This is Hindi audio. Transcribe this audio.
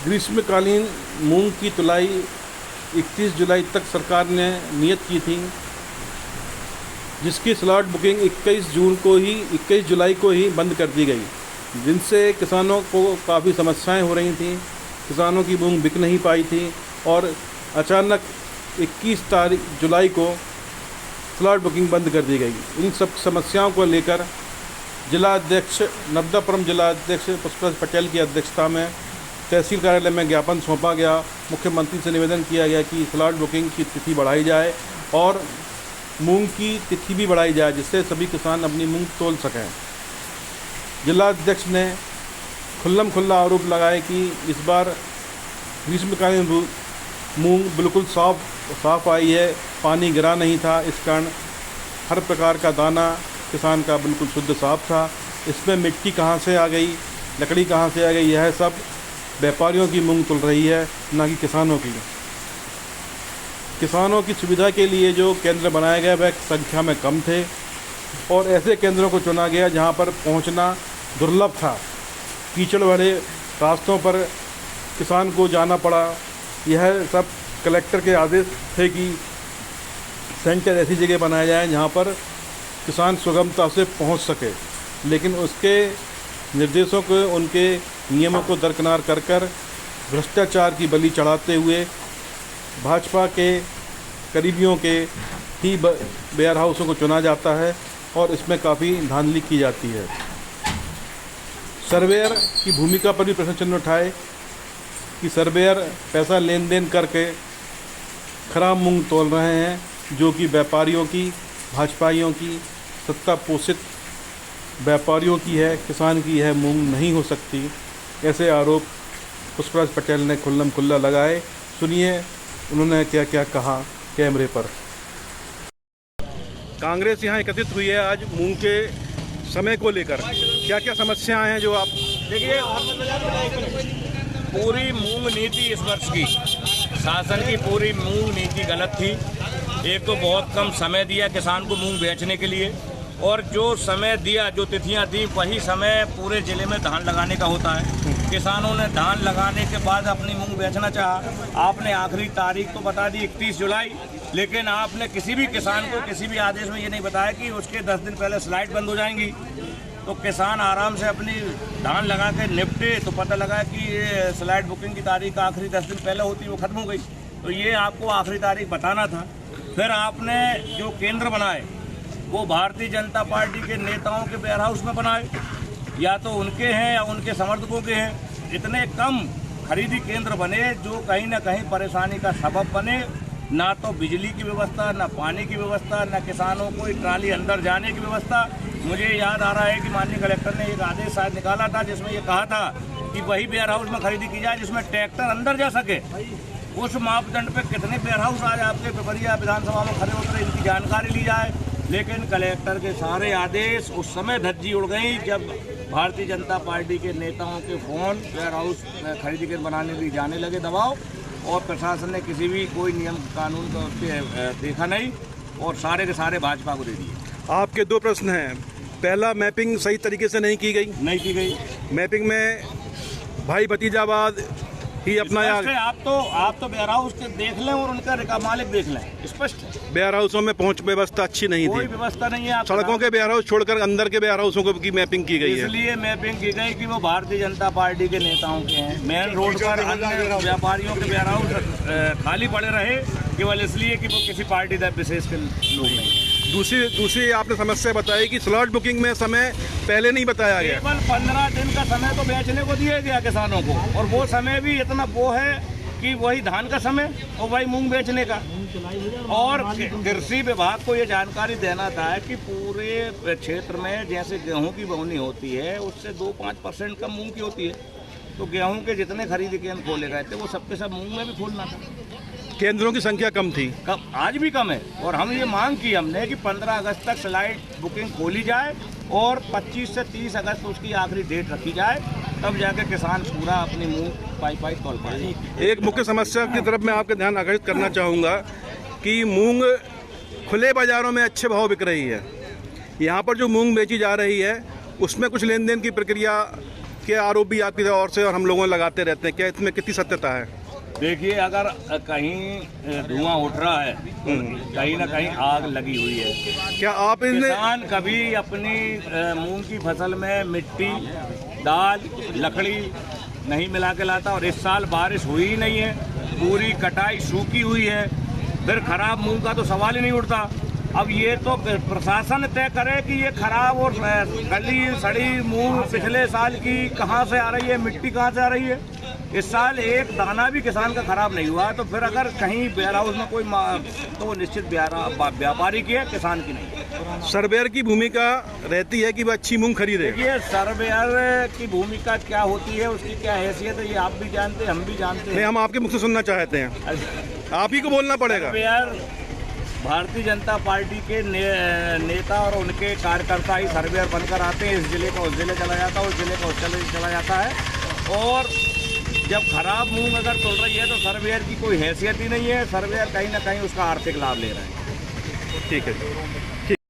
ग्रीष्मकालीन मूंग की तुलाई 31 जुलाई तक सरकार ने नियत की थी, जिसकी स्लॉट बुकिंग 21 जुलाई को ही बंद कर दी गई, जिनसे किसानों को काफ़ी समस्याएं हो रही थीं। किसानों की मूंग बिक नहीं पाई थी और अचानक 21 जुलाई को स्लॉट बुकिंग बंद कर दी गई। इन सब समस्याओं को लेकर जिलाध्यक्ष नर्मदापुरम जिलाध्यक्ष पुष्पराज पटेल की अध्यक्षता में तहसील कार्यालय में ज्ञापन सौंपा गया। मुख्यमंत्री से निवेदन किया गया कि स्लॉट बुकिंग की तिथि बढ़ाई जाए और मूंग की तिथि भी बढ़ाई जाए, जिससे सभी किसान अपनी मूंग तोल सकें। जिलाध्यक्ष ने खुल्ला आरोप लगाया कि इस बार ग्रीष्मकालीन मूंग बिल्कुल साफ आई है, पानी गिरा नहीं था, इस कारण हर प्रकार का दाना किसान का बिल्कुल शुद्ध साफ था। इसमें मिट्टी कहाँ से आ गई, लकड़ी कहाँ से आ गई, यह सब व्यापारियों की मूंग तुल रही है, ना कि किसानों की। किसानों की सुविधा के लिए जो केंद्र बनाए गए वह संख्या में कम थे और ऐसे केंद्रों को चुना गया जहां पर पहुंचना दुर्लभ था। कीचड़ वाले रास्तों पर किसान को जाना पड़ा। यह सब कलेक्टर के आदेश थे कि सेंटर ऐसी जगह बनाया जाए जहां पर किसान सुगमता से पहुंच सके, लेकिन उसके निर्देशों को, उनके नियमों को दरकिनार कर भ्रष्टाचार की बलि चढ़ाते हुए भाजपा के करीबियों के ही वेयर हाउसों को चुना जाता है और इसमें काफ़ी धांधली की जाती है। सर्वेयर की भूमिका पर भी प्रश्न चिन्ह उठाए कि सर्वेयर पैसा लेन देन करके खराब मूंग तोल रहे हैं, जो कि व्यापारियों की, भाजपाइयों की, सत्ता पोषित व्यापारियों की है, किसान की यह मूंग नहीं हो सकती। ऐसे आरोप पुष्पराज पटेल ने खुल्ला लगाए। सुनिए उन्होंने क्या क्या कहा कैमरे पर। कांग्रेस यहाँ एकत्रित हुई है आज मूंग के समय को लेकर, क्या क्या समस्याएं हैं जो आप देखिए, पूरी मूंग नीति इस वर्ष की शासन की पूरी मूंग नीति गलत थी। एक तो बहुत कम समय दिया किसान को मूंग बेचने के लिए, और जो समय दिया, जो तिथियां दी, वही समय पूरे जिले में धान लगाने का होता है। किसानों ने धान लगाने के बाद अपनी मूंग बेचना चाहा। आपने आखिरी तारीख तो बता दी 31 जुलाई, लेकिन आपने किसी भी किसान को किसी भी आदेश में ये नहीं बताया कि उसके 10 दिन पहले स्लाइड बंद हो जाएंगी, तो किसान आराम से अपनी धान लगा के निपटे। तो पता लगा कि ये स्लाइड बुकिंग की तारीख आखिरी 10 दिन पहले होती, वो खत्म हो गई। तो ये आपको आखिरी तारीख बताना था। फिर आपने जो केंद्र बनाए वो भारतीय जनता पार्टी के नेताओं के वेयर हाउस में बनाए, या तो उनके हैं या उनके समर्थकों के हैं। इतने कम खरीदी केंद्र बने जो कहीं ना कहीं परेशानी का सबब बने। ना तो बिजली की व्यवस्था, ना पानी की व्यवस्था, ना किसानों को ट्राली अंदर जाने की व्यवस्था। मुझे याद आ रहा है कि माननीय कलेक्टर ने एक आदेश शायद निकाला था जिसमें ये कहा था कि वही वेयर हाउस में खरीदी की जाए जिसमें ट्रैक्टर अंदर जा सके। उस मापदंड पे कितने वेयर हाउस आज आपके पिपरिया विधानसभा में खड़े होकर इनकी जानकारी ली जाए। लेकिन कलेक्टर के सारे आदेश उस समय धज्जी उड़ गई जब भारतीय जनता पार्टी के नेताओं के फ़ोन वेयर हाउस खरीदी के बनाने के लिए जाने लगे दबाव, और प्रशासन ने किसी भी कोई नियम कानून का उस पर देखा नहीं और सारे के सारे भाजपा को दे दिए। आपके दो प्रश्न हैं। पहला, मैपिंग सही तरीके से नहीं की गई। मैपिंग में भाई भतीजावाद ही अपना आप तो वेयर हाउस के देख लें और उनका मालिक देख लें, स्पष्ट है। वेयर हाउसों में पहुंच व्यवस्था अच्छी नहीं थी, कोई व्यवस्था नहीं है। सड़कों के वेयर हाउस छोड़कर अंदर के वेयर हाउसों को की मैपिंग की गई है। इसलिए मैपिंग की गई कि वो भारतीय जनता पार्टी के नेताओं के हैं। मेन रोड पर अन्य व्यापारियों के वेयर हाउस खाली पड़े रहे केवल इसलिए कि वो किसी पार्टी विशेष के लोग नहीं। दूसरी आपने समस्या बताई कि स्लॉट बुकिंग में समय पहले नहीं बताया गया। केवल 15 दिन का समय तो बेचने को दिया गया किसानों को, और वो समय भी इतना वो है कि वही धान का समय और वही मूंग बेचने का। और कृषि विभाग को ये जानकारी देना था कि पूरे क्षेत्र में जैसे गेहूं की बोनी होती है उससे 2-5% कम मूंग की होती है, तो गेहूं के जितने खरीदी केंद्र खोले गए थे वो सबके सब मूंग में भी खोलना था। केंद्रों की संख्या कम थी, आज भी कम है। और हम ये मांग की हमने कि 15 अगस्त तक स्लाइड बुकिंग खोली जाए और 25 से 30 अगस्त उसकी आखिरी डेट रखी जाए, तब जाके किसान पूरा अपनी मूंग पाई तोल पाए। एक मुख्य समस्या की तरफ मैं आपका ध्यान आकर्षित करना चाहूँगा कि मूंग खुले बाज़ारों में अच्छे भाव बिक रही है। यहाँ पर जो मूंग बेची जा रही है उसमें कुछ लेन देन की प्रक्रिया के आरोप भी आपकी ओर से और हम लोगों लगाते रहते हैं, क्या इसमें कितनी सत्यता है? देखिए, अगर कहीं धुआं उठ रहा है तो कहीं ना कहीं आग लगी हुई है। क्या आप इनमें किसान कभी अपनी मूंग की फसल में मिट्टी, दाल, लकड़ी नहीं मिला के लाता, और इस साल बारिश हुई ही नहीं है, पूरी कटाई सूखी हुई है, फिर खराब मूंग का तो सवाल ही नहीं उठता। अब ये तो प्रशासन तय करे कि ये खराब और गली सड़ी मूंग पिछले साल की कहाँ से आ रही है, मिट्टी कहाँ से आ रही है। इस साल एक दाना भी किसान का खराब नहीं हुआ, तो फिर अगर कहीं वेयर हाउस में कोई तो वो निश्चित व्यापारी की है, किसान की नहीं। सर्वेयर की भूमिका रहती है कि वह अच्छी मूंग खरीदे। देखिए, सर्वेयर की भूमिका क्या होती है, उसकी क्या हैसियत है, ये आप भी जानते हैं, हम भी जानते नहीं, हैं। हम आपके मुख से सुनना चाहते हैं, आप ही को बोलना पड़ेगा। सर्वेयर भारतीय जनता पार्टी के नेता और उनके कार्यकर्ता ही सर्वेयर बनकर आते हैं। इस जिले का उस जिले चला जाता है, उस जिले का उस जिले चला जाता है, और जब खराब मूंग अगर तुल रही है तो सर्वेयर की कोई हैसियत ही नहीं है। सर्वेयर कहीं ना कहीं उसका आर्थिक लाभ ले रहा है। ठीक है।